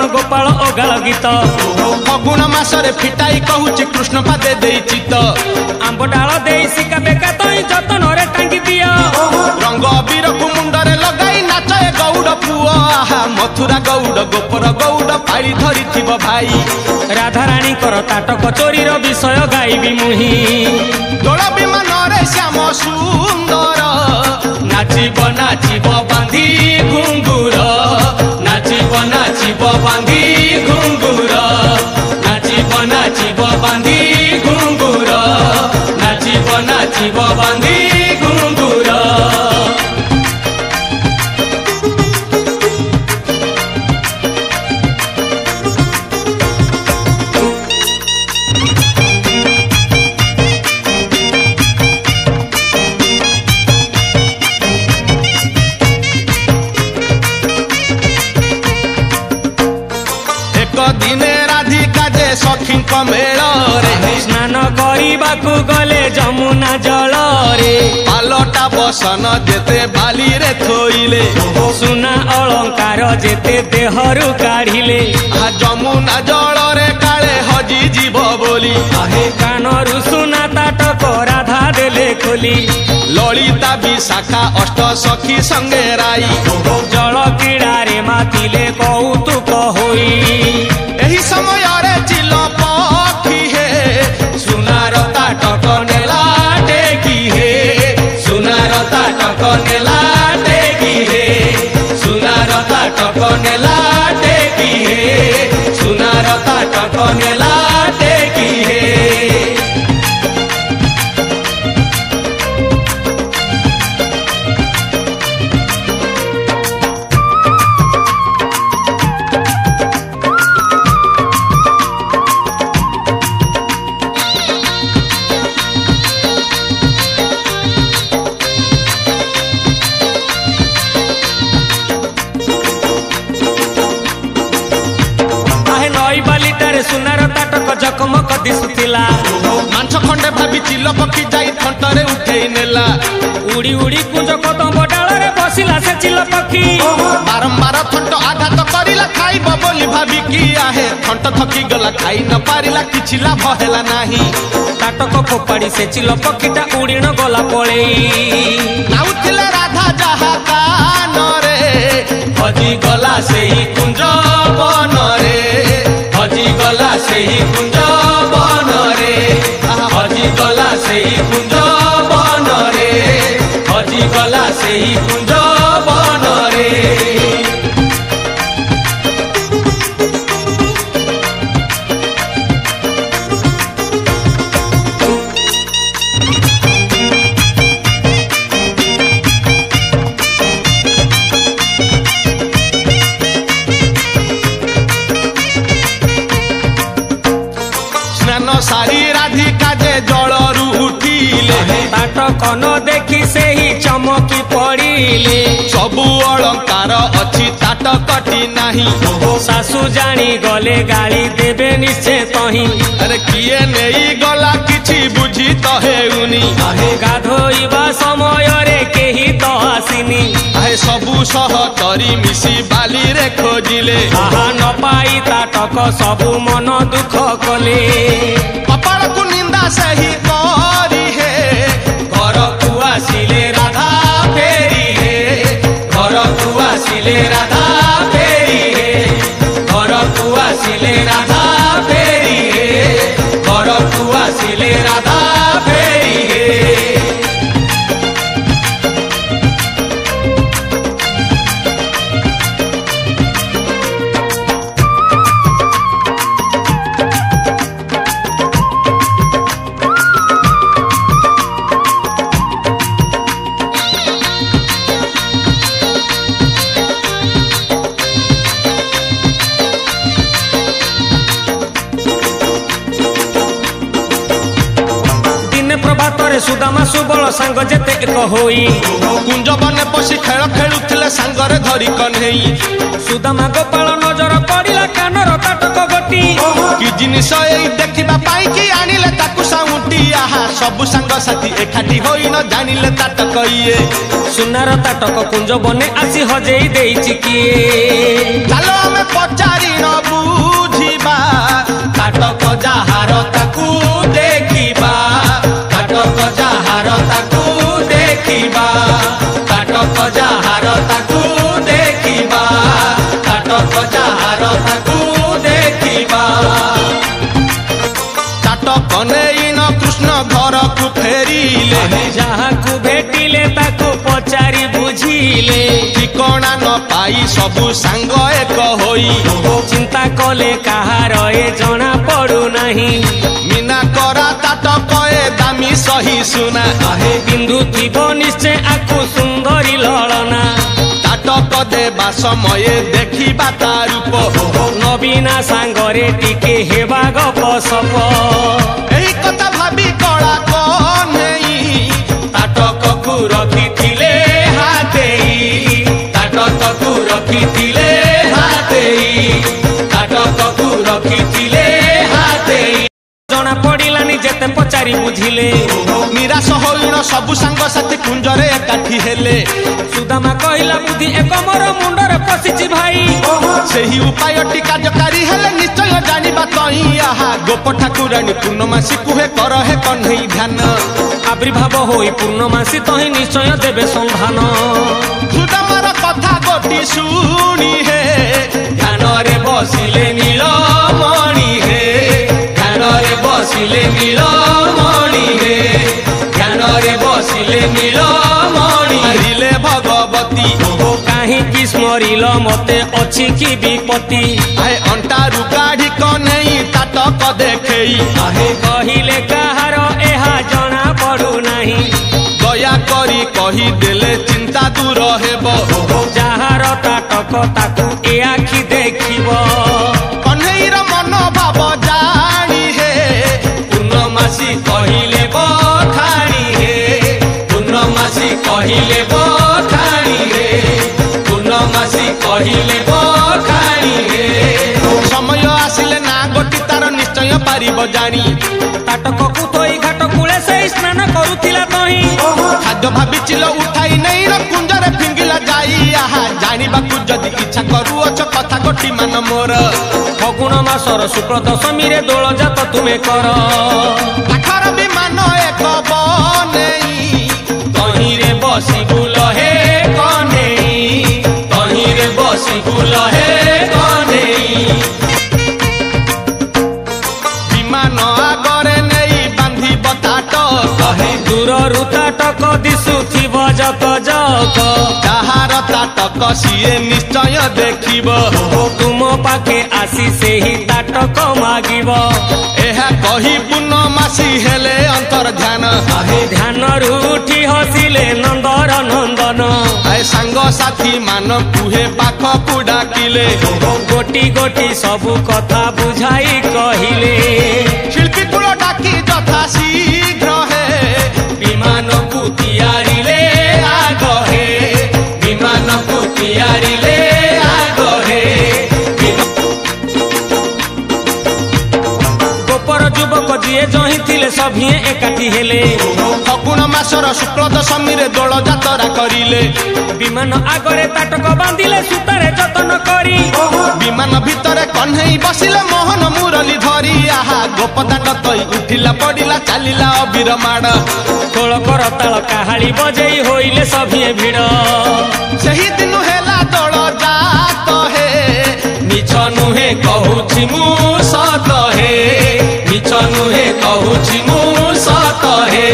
कौन गोपाल ओगाल गीत फगुण मासरे फिटाई कहूची कृष्ण पादे देई चित आंब डाल दे सिका बेका तई जतन रे टांगी दिया रंग अबीर को मुंडरे लगाई नाचे गौड़ पुआ मथुरा गौड़ गोपर गौड़ पाड़ी धरी थिब भाई राधा रानी कर ताटक चोरी विषय गाइबी मुही दोल विमान रे श्याम सुंदर नाचिब नाचिब बांधी घुंगुर नाचिब नाचिब बांधी घुंगुर नाचिब नाचिब बांधी घुंगुर नाचिब नाचिब बांधी घुंगुर दिने राधिका जे सखी मेल रे स्नान करने गले जमुना जल रे पालटा बसन जेते बाली रे थोइले सुना अलंकार जेते देहरु काढ़िले जमुना जल रे काले हजी जीव बोली कानरु सुना ताटक राधा देले खोली ललिता विशाखा अष्ट सखी संगे राई जल क्रीड़ा रे मातिले कौतुक होई एही समय रे चिल पखी हे सुनार ताटक नेला टेकी हे सुनार ताटक नेला टेकी हे सुनार ताटक नेला टेकी हे सुनार ताटक नेला टेकी हे सुनार ताटक जकमक दिशुथिला मांछ खंडे भाभी चिल पक्षी जाई थंटरे उठेई नेला उड़ी उड़ी कुंज कदम डाल रे बसिला से चिल पक्षी बारंबार थंट आघात करिला खाइब बोली भाभी की आहे थंट थकी गला खाई न पारिला किछि लाभ हेला नाही ताटक फोपाड़ी से चिल पक्षीटा उड़ीण गला पळेई नाउथिले राधा जहा कान रे हजी गला सेही कुंज बन रे हजी गला सेही कुंज बन रे हजी गला सेही कुंज बन रे हजी गला सेही कुंज बन रे सारी राधिका जे जलरू उठिले ताटक न देखी से ही चमकी पड़िले सबु अलंकार अच्छी ताटकटी नाही सासु जानी गले गाली देबे निश्चय तही अरे किए नेई गला किछि बुझी तो हेउनी गाधोइबा समय रे केही तो आसिनी आहे सबु सह तरी मिसी बाली रे खोजिले आहा न पाई ताटक सबु मन दुख कले कपाल को निंदा सही करी हे घर को आसिले राधा फेरी हे घर को आसिले राधा फेरी हे घर को आसिले राधा फेरी हे घर को आसिले राधा फेरी हे सुदामा सुबल सांग जेते एक होई कुंज बने पसी खेल खेलुथिले सांगरे धरी कन्हेई सुदामा गोपाल नजर पड़िला कानर ताटक गटी कि जिनिस एई देखिबा पाई कि आनिले ताकु साउंटी आहा सब सांग साथी एकाठी होई न जानिले ताटक इए सुनार ताटक कुंज बने आसी हजेई देइछि किए चलो हमें पचारी न भेटिले ଯାହାକୁ ଭେଟିଲେ ତାକୁ ପଚାରି ବୁଝିଲେ ठिकଣା न पाई सबु सांग एक होई ଚିନ୍ତା କଲେ କାହାର ଏ ଜଣା ପଡୁନାହିଁ मीना करा ताटक ए दामी सही सुना ପିନ୍ଧୁଥିବ ନିଶ୍ଚୟ ଆକୁ ସୁନ୍ଦରୀ ଲଳନା ताटक देवा समय देखिबा ता रूप ନବୀନା ସାଙ୍ଗରେ ଟିକେ ହେବା ଗପ ସପ एही कथा भाबी कला कन्हेई ତାଟକକୁ ରଖିଥିଲେ ହାତେଇ ତାଟକକୁ ରଖିଥିଲେ ହାତେଇ ତାଟକକୁ ରଖିଥିଲେ ହାତେଇ ଜଣା ପଡିଲାନି ଯେତେ ପଚାରି ବୁଝିଲେ निराश होइण सबु सांग साथी कुंजरे एकाठी हेले ସୁଦାମା କହିଲା ବୁଦ୍ଧି ଏକ ମୋର ମୁଣ୍ଡରେ ପଶିଛି ଭାଇ ସେହି ଉପାୟଟି କାର୍ଯ୍ୟକାରୀ ହେଲେ ନିଶ୍ଚୟ ଜାଣିବା ତଇ ଆହା ଗୋପ ଠାକୁରାଣୀ ପୂର୍ଣ୍ଣମାସୀ କୁହେ କର ହେ କହ୍ନେଇ ଧ୍ୟାନ ଆବିର୍ଭାବ ହୋଇ ପୂର୍ଣ୍ଣମାସୀ ତହିଁ ନିଶ୍ଚୟ ଦେବେ ସନ୍ଧାନ ସୁଦାମାର କଥା ଗୋଟି ଶୁଣି ହେ ଧ୍ୟାନରେ ବସିଲେ ନୀଳମଣି ହେ ଧ୍ୟାନରେ ବସିଲେ ନୀଳମଣି ହେ ଧ୍ୟାନରେ ବସିଲେ ନୀଳମଣି ମାରିଲେ ଭଗବତୀ କାହିଁକି ସ୍ମରିଲ ମତେ ଅଛି କି ବିପତ୍ତି ଆଏ ଅଣ୍ଟାରୁ କାଢି କନେଇ ତାଟକ ଦେଖେଇ କହିଲେ କାହାର ଏହା ଜଣା ପଡୁନାହିଁ ଦୟା କରି କହିଦେଲେ ଚିନ୍ତା ଦୂର ହେବ ଯାହାର ତାଟକ ତାକୁ ଏ ଆଖି ଦେଖିବ କହ୍ନେଇର ମନୋଭାବ ଜାଣି ହେ ପୂର୍ଣ୍ଣମାସୀ କହିଲେ ବଖାଣି ହେ ପୂର୍ଣ୍ଣମାସୀ କହିଲେ ବଖାଣି ହେ ପୂର୍ଣ୍ଣମାସୀ କହିଲେ ବଖାଣି ହେ ସମୟ ଆସିଲେ ନା ଗୋଟି ତାର ନିଶ୍ଚୟ ପାରିବ ଜାଣି ତାଟକକୁ ଥୋଇ ଘାଟ କୂଳେ ସେଇ ସ୍ନାନ କରୁଥିଲା ତହିଁ ଖାଦ୍ୟ ଭାବିଚିଲ ଉଠାଇ ନେଇ କୁଞ୍ଜରେ ଫିଙ୍ଗିଲା ଯାଇ ଆହା ଜାଣିବାକୁ ଯଦି ଇଚ୍ଛା କରୁଅଛ କଥା ଗୋଟି ମାନ ମୋର ଫଗୁଣ ମାସର ଶୁକ୍ଳ ଦଶମୀରେ ଦୋଳ ଜାତ ତୁମେ କର କାଠର ବିମାନ ଏକ ବନେଇ ତହିଁରେ ବସି ବୁଲ ହେ କନେଇ ତହିଁରେ ବସି ବୁଲ ହେ କନେଇ ବିମାନ ଆଗରେ ନେଇ ବାନ୍ଧିବ ତାଟକ ଦୂରରୁ ତାଟକ ଦିଶୁଥିବ ଜକ ଜକ ଯାହାର ତାଟକ ସିଏ ନିଶ୍ଚୟ ଦେଖିବ ତୁମ ପାଖେ ଆସି ସେହି ତାଟକ ମାଗିବ ଏହା କହି ପୂର୍ଣ୍ଣମାସୀ ହେଲେ ଅନ୍ତର ଧ୍ୟାନ ଧ୍ୟାନରୁ ଉଠି ହସିଲେ ନନ୍ଦର ନନ୍ଦନ ଆଏ ସାଙ୍ଗସାଥୀ ମାନ କୁହେ ପାଖକୁ ଡାକିଲେ ଗୋଟି ଗୋଟି ସବୁ କଥା ବୁଝାଇ କହିଲେ ଶିଳ୍ପୀ କୁଳ ଡାକି ଯଥା ଶୀଘ୍ର ହେ ବିମାନକୁ ତିଆରିଲେ ଆଗ ହେ ବିମାନକୁ ତିଆରିଲେ ଆଗ ହେ ଗୋପର ଯୁବକ ଯିଏ ଜହିଁ ଥିଲେ ସଭିଏ ଏକାଠି ହେଲେ ଫଗୁଣ ମାସର ଶୁକ୍ଳ ଦଶମୀରେ ଦୋଳ ଯାତ୍ରା କରିଲେ ବିମାନ ଆଗରେ ତାଟକ ବାନ୍ଧିଲେ ସୂତାରେ ଯତନ କରି ବିମାନ ଭିତରେ କହ୍ନେଇ ବସିଲେ ମୋହନ ମୁରଲି ଧରି ଆହା ଗୋପଦାଣ୍ଡ ତଇ ଉଠିଲା ପଡିଲା ଚାଲିଲା ଅବିର ମାଡ ଖୋଳ କର ତାଳ କାହାଳି ବଜେଇ ହୋଇଲେ ସଭିଏ ଭିଡ଼ ସେହି ଦିନ ହେଲା ଦୋଳ ଜାତ ହେ ମିଛ ନୁହେଁ କହୁଛି ମୁଁ ସତ ହେ ମିଛ ନୁହେଁ କହୁଛି ମୁଁ ସତ ହେ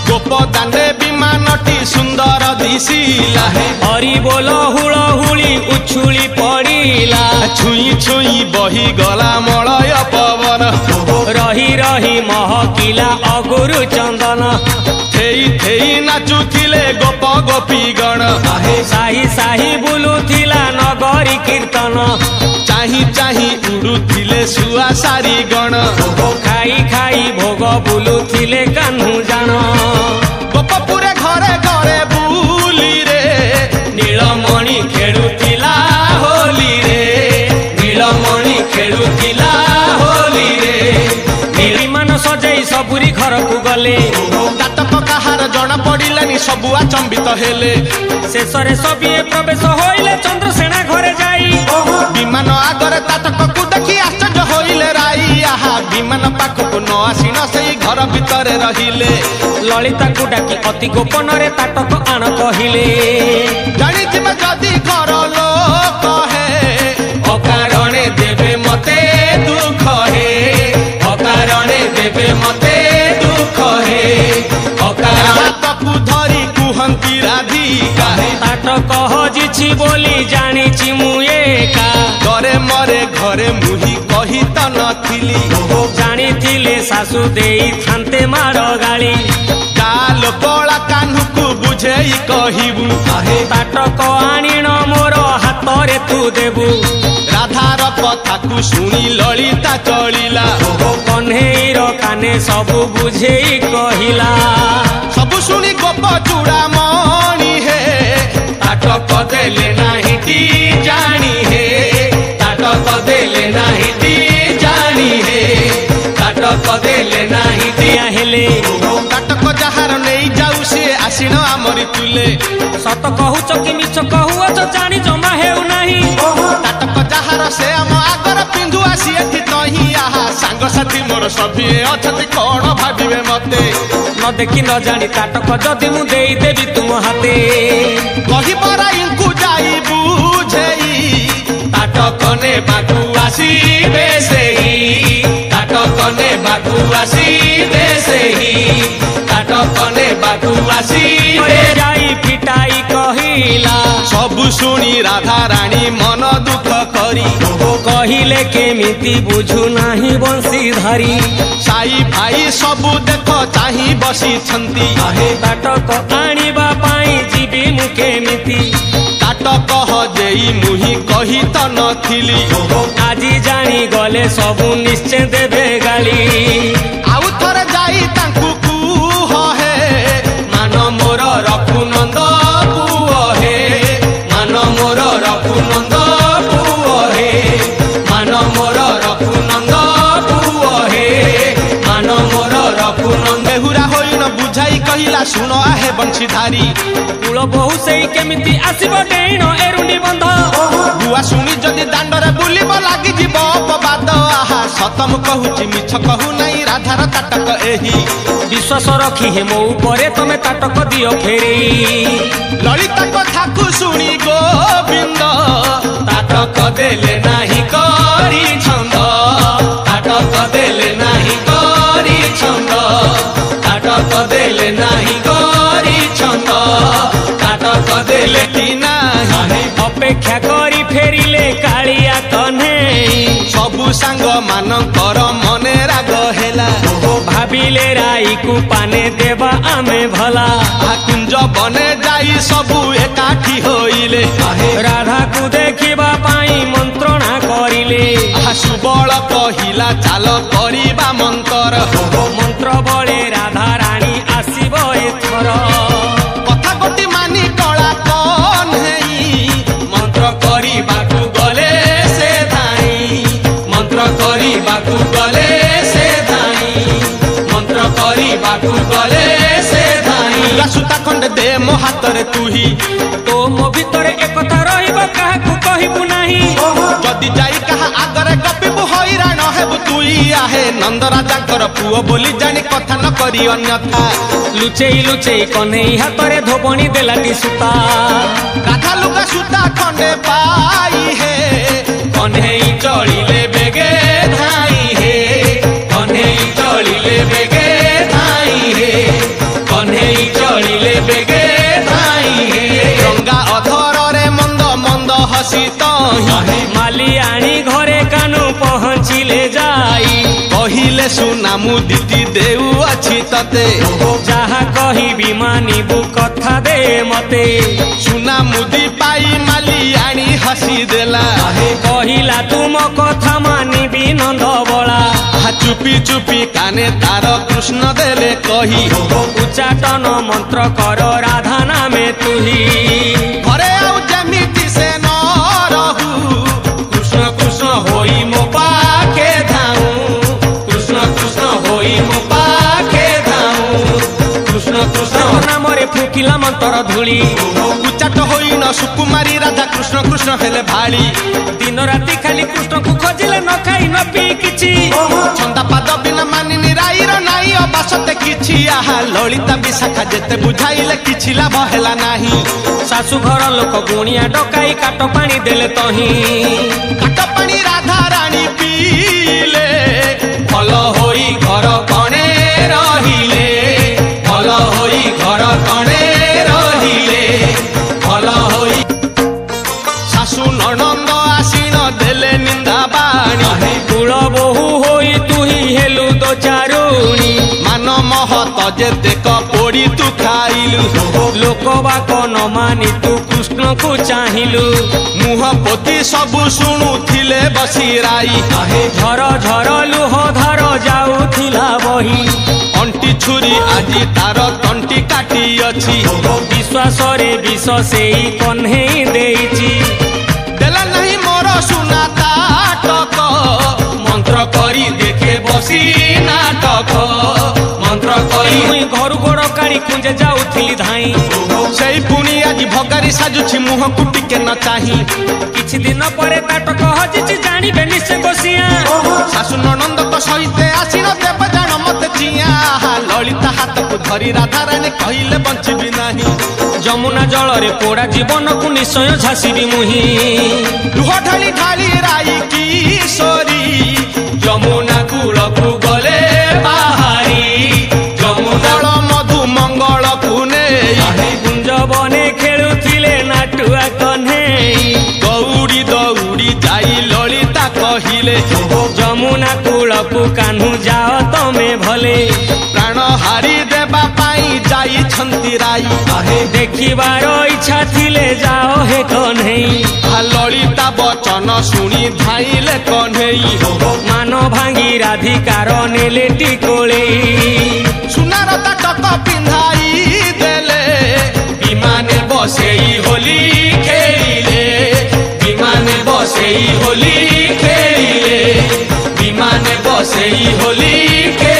ଗୋପଦାଣ୍ଡେ ବିମାନଟି ସୁନ୍ଦର ଦିଶିଲା ହରି ବୋଲ ହୁଳ ହୁଳି ଉଛୁଳି ପଡ଼ିଲା ଛୁଇଁ ଛୁଇଁ ବହି ଗଲା ମଳୟ ପବନ ରହି ରହି ମହକିଲା ଅଗୁରୁ ଚନ୍ଦନ ଥେଇ ଥେଇ ନାଚୁଥିଲେ ଗୋପ ଗୋପୀ ଗଣ ସାହି ସାହି ବୁଲୁଥିଲା ନଗରୀ କୀର୍ତ୍ତନ ଚାହିଁ ଚାହିଁ ଉଡୁଥିଲେ ଶୁଆ ସାରି ଗଣ ଖାଇ ଖାଇ ଭୋଗ ବୁଲୁଥିଲେ କାହ୍ନୁ ଜାଣ ଗୋପପୁରେ ଘରେ ଘରେ ବୁଲିରେ ନୀଳମଣି ଖେଳୁଥିଲା ହୋଲିରେ ନୀଳମଣି ଖେଳୁଥିଲା ହୋଲିରେ ବିମାନ ସଜେଇ ସବୁରି ଘରକୁ ଗଲେ ତାଟକ କାହାର ଜଣା ପଡିଲାନି ସବୁ ଆଚମ୍ବିତ ହେଲେ ଶେଷରେ ସଭିଏ ପ୍ରବେଶ ହୋଇଲେ ଚନ୍ଦ୍ରସେନା ଘରେ ଯାଇ ବିମାନ ଆଗରେ ତାଟକକୁ ଦେଖି ଆଶ୍ଚର୍ଯ୍ୟ ହୋଇଲେ ରାଇ ଆହା ବିମାନ ପାଖକୁ ନ ଆସିନ ସେଇ ଘର ଭିତରେ ରହିଲେ ଲଳିତାକୁ ଡାକି ଅତି ଗୋପନରେ ତାଟକ ଆଣ କହିଲେ ଜାଣିଥିବେ ଯଦି ଘର ଲୋକ ହେ ଅକାରଣେ ଦେବେ ମତେ ଦୁଃଖ ହେ ଅକାରଣେ ଦେବେ ମତେ बोली जानिछि मु एका डरे मरे घरे मुही कही त नथिली जानिथिले सासु देई थान्ते मार गाली काल कला कान्हू बुझेई कहबू ताटक आनिण मोर हातरे तू देबू राधार कथा को शुणी ललिता चलिला कन्हेईर काने सबु बुझेई कहिला सबु शुणी गोप चूड़ामणि हे ताटक देले नाही ती जानी हे ताटक देले नाही ती जानी हे ताटक देले नाही ती हेले ताटक जहार नहीं जाऊ से आसीन आमरी तुले सत कहूच कि मिछ कहूच जानी जमा हेउ नाही ताटक जहार से आम आगर पिंधु आसी एथि तही आहा सांग साथी मोर सभी अछति कोन भाबिबे मते न देखि न जानी ताटक जदि मु देई देबी तुम हाते कही परा इनको जाई बुझेई ताटक ने बाकू आसीबे सेही ताटक ने बाकू आसीबे सेही ताटक ने बाकू आसीबे जाई पिटाई कहिला सबु शुणी राधा रानी मन दुख करी कहिले केमिति बुझु नाही बंशीधारी साई भाई सबु देख चाही बसी छंती ताटक आनिबा पाई जीवी मु केमिति ताटक हजेई मुही कही त नथिली आजी जानी गले सबु निश्चय देबे गाली आउ थरे जाई तांकु कुह हे मान मोर रघुनंद पुओ हे मान मोर रघुनंद पुओ हे मान मोर रघुनंद पुओ हे मान मोर रघुनंद बेहुरा होई न बुझाई कहिला सुन आहे बंशीधारी कूल बहु सेई केमिति आसीब डेण एरुंडी बंध बुआ शुणी जदि दांडरे बुलिब लागि जीव अपवाद आहा सतम कहूची मिछ कहू नाही राधार ताटक एही विश्वास रखी हे मो ऊपर तमे ताटक दियो फेरी ललिता कथा को शुणी गोविंद ताटक देले नाही करी छंद ताटक देले नाही करी छंद ताटक देले नाही करी छंद ताटक देले की नाही अपेक्षा करी फेरिले कालिया कन्हे सबु सांग मानकर मने राग हेला भाबिले राई को पाने देवा आमे भला कुंज बने जाई सबु एकाठी होइले राधा को देखिबा पाई मंत्रणा करिले सुबल कहिला चाल करिबा मंतर मंत्र बळे राधा रानी आसीब एथर कथा गति मानी कला कन हेई मंत्र करिबाकू गले से धाई मंत्र करिबाकू गले से धाई मंत्र करिबाकू गले से धाई सुता खंड दे मो हातरे तुही तो मो भितर एकथा रहिब काहाकू कहिबू नाही जदि जाई कहा आगरे गपिबु हैरान हेबु तुई आहे नंद राजाकर पुओ बोली जानी कथा न करी अन्यथा लुचेई लुचेई कन्हेई हातरे धोबणी देलाटी सुता राधा लुगा सुता खंडे पाई हे कन्हेई चलिले बेगे धाई हे कन्हेई चलिले बेगे धाई हे कन्हेई चलिले बेगे धाई हे रंगा अधर रे मंद मंद हसी तही माली आनी घरे कानु पहुँचिले जाई कहिले सुना मुदिति देउ अछि तते जहा कहिबी मानिबू कथा दे मते सुना मुदी पाई माली आनी हसी देला कहिला तुम कथा मानिबी नंद बळा चुपी चुपी काने तार कृष्ण देले कही उच्चाटन मंत्र कर राधा नामे तुही घरे आउ जेमिति से न रहू कृष्ण कृष्ण होई मो पाखे धाऊ कृष्ण कृष्ण होई मो पाखे धाऊ कृष्ण कृष्ण नामरे फुकिला मंत्र धूली उच्चाट होई न सुकुमारी राधा कृष्ण कृष्ण हेले भाली दिन राति खाली कृष्ण को खोजिले न खाई न पी किछि छंदा पाद बिना मानी निराईर नाई अबासते किछि आहा ललिता विशाखा जेते बुझाइले किछि लाभ हेला नाही सासु घर लोक गुणिया डकाई काट पानी देले तही काट पानी राधा रानी पीले भल होई घर कणे रहिले भल होई घर कणे रहिले भल होई শাশু ননন্দ আসিন দেলে নিন্দা বাণী কুল বহু হই তুহি হেলু তো চারুণী মান মহত যেতেক পୋଡ଼ି তু খাইলু লোক বাক ন মানি তু কৃষ্ণକୁ চাহিলু মুহ ପୋତି ସବୁ ଶୁଣୁଥିଲେ ବସି ରାଇ ଝର ଝର ଲୁହ ଧାର ଯାଉଥିଲା ବହି ଅଣ୍ଟି ଛୁରୀ ଆଜି ତାର ତଣ୍ଟି କାଟି ଅଛି ବିଶ୍ୱାସରେ ବିଷ ସେଇ କହ୍ନେଇ ଦେଇଛି ଦେଲା ନାହିଁ ମୋର ସୁନା ତାଟକ ମନ୍ତ୍ର କରି ଦେଖେ ବସି ନାଟକ ମନ୍ତ୍ର କରି ମୁଇଁ ଘରୁ ଗୋଡ଼ କାଢ଼ି କୁଞ୍ଜେ ଯାଉଥିଲି ଧାଇଁ ସେଇ ପୁଣି ଆଜି ଭଗାରି ସାଜୁଛି ମୁହଁକୁ ଟିକେ ନ ଚାହିଁ କିଛି ଦିନ ପରେ ତାଟକ ହଜିଛି ଜାଣିବେ ନିଶ୍ଚୟ ବସିଆ ଶାଶୁ ନଣନ୍ଦଙ୍କ ସହିତ ଆସିନ ଦେବ ଜାଣ ମତେ ଚିଆ ଲଳିତା ହାତକୁ ଧରି ରାଧାରାଣୀ କହିଲେ ବଞ୍ଚିବି ନାହିଁ ଯମୁନା ଜଳରେ ପୋଡ଼ା ଜୀବନକୁ ନିଶ୍ଚୟ ଝାସିବି ମୁହିଁ ଲୁହ ଢାଳି ଢାଳି ରାଇ କିଶୋରୀ ଯମୁନା କୂଳକୁ ଗଲେ ବାହାରି ଯମୁନା ମଙ୍ଗଳ ମଧୁ ମଙ୍ଗଳକୁ ନେଇ କୁଞ୍ଜ ବନେ ଖେଳୁଥିଲେ ନାଟୁଆ କହ୍ନେଇ ଦୌଡ଼ି ଦୌଡ଼ି ଯାଇ ଲଳିତା କହିଲେ ଯମୁନା କୂଳକୁ କାହ୍ନୁ ଯାଅ ତମେ ଭଲେ ପ୍ରାଣ ହାରି ଦେବା ପାଇଁ ଯାଇଛନ୍ତି ରାଇ ଦେଖିବାର ଇଚ୍ଛା ଥିଲେ ଯାଅ ହେ କହ୍ନେଇ ଲଳିତା ବଚନ ଶୁଣି ଧାଇଲେ କହ୍ନେଇ ମାନ ଭାଙ୍ଗି ରାଧିକାର ନେଲେ ଟିକୋଳେଇ ସୁନାର ତାଟକ ପିନ୍ଧାଇ ଦେଲେ ବିମାନେ ବସେଇ ହୋଲି ଖେଳିଲେ ବିମାନେ ବସେଇ ହୋଲି ଖେଳିଲେ ବିମାନେ ବସେଇ ହୋଲି ଖେଳିଲେ